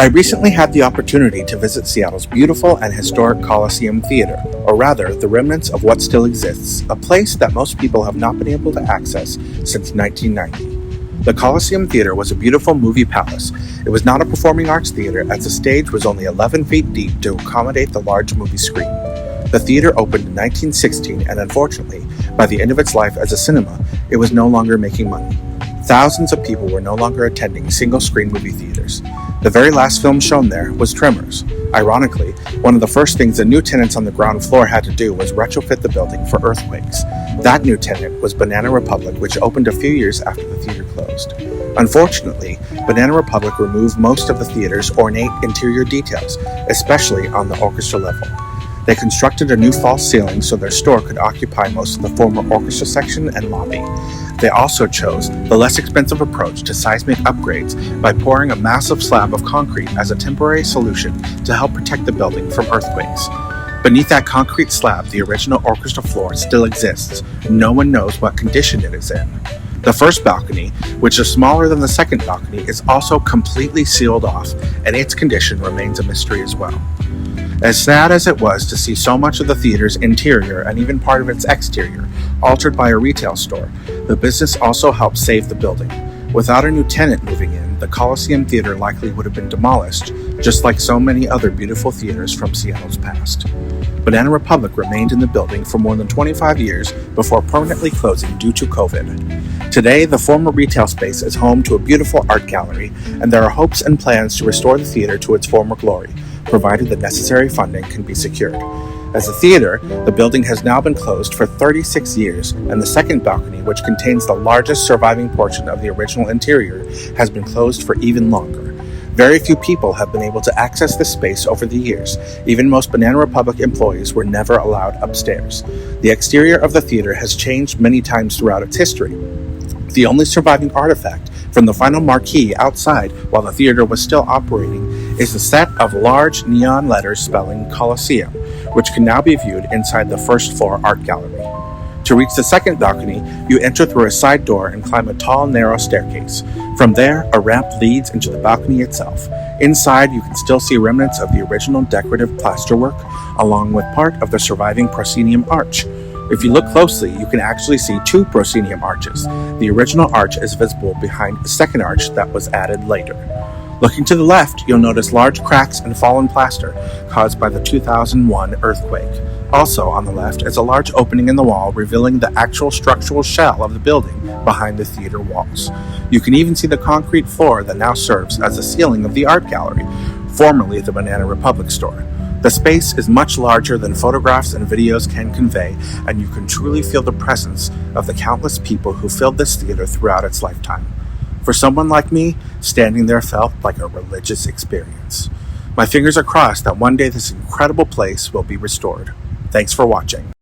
I recently had the opportunity to visit Seattle's beautiful and historic Coliseum Theatre, or rather, the remnants of what still exists, a place that most people have not been able to access since 1990. The Coliseum Theatre was a beautiful movie palace. It was not a performing arts theater, as the stage was only 11 feet deep to accommodate the large movie screen. The theater opened in 1916, and unfortunately, by the end of its life as a cinema, it was no longer making money. Thousands of people were no longer attending single-screen movie theaters. The very last film shown there was Tremors. Ironically, one of the first things the new tenants on the ground floor had to do was retrofit the building for earthquakes. That new tenant was Banana Republic, which opened a few years after the theater closed. Unfortunately, Banana Republic removed most of the theater's ornate interior details, especially on the orchestra level. They constructed a new false ceiling so their store could occupy most of the former orchestra section and lobby. They also chose the less expensive approach to seismic upgrades by pouring a massive slab of concrete as a temporary solution to help protect the building from earthquakes. Beneath that concrete slab, the original orchestra floor still exists. No one knows what condition it is in. The first balcony, which is smaller than the second balcony, is also completely sealed off, and its condition remains a mystery as well. As sad as it was to see so much of the theater's interior and even part of its exterior altered by a retail store, the business also helped save the building. Without a new tenant moving in, the Coliseum Theatre likely would have been demolished, just like so many other beautiful theaters from Seattle's past. Banana Republic remained in the building for more than 25 years before permanently closing due to COVID. Today, the former retail space is home to a beautiful art gallery, and there are hopes and plans to restore the theater to its former glory, provided the necessary funding can be secured. As a theater, the building has now been closed for 36 years, and the second balcony, which contains the largest surviving portion of the original interior, has been closed for even longer. Very few people have been able to access this space over the years. Even most Banana Republic employees were never allowed upstairs. The exterior of the theater has changed many times throughout its history. The only surviving artifact from the final marquee outside while the theater was still operating is the set of large neon letters spelling Coliseum, which can now be viewed inside the first floor art gallery. To reach the second balcony, you enter through a side door and climb a tall, narrow staircase. From there, a ramp leads into the balcony itself. Inside, you can still see remnants of the original decorative plasterwork, along with part of the surviving proscenium arch. If you look closely, you can actually see two proscenium arches. The original arch is visible behind a second arch that was added later. Looking to the left, you'll notice large cracks and fallen plaster caused by the 2001 earthquake. Also on the left is a large opening in the wall revealing the actual structural shell of the building behind the theater walls. You can even see the concrete floor that now serves as the ceiling of the art gallery, formerly the Banana Republic store. The space is much larger than photographs and videos can convey, and you can truly feel the presence of the countless people who filled this theater throughout its lifetime. For someone like me, standing there felt like a religious experience. My fingers are crossed that one day this incredible place will be restored. Thanks for watching.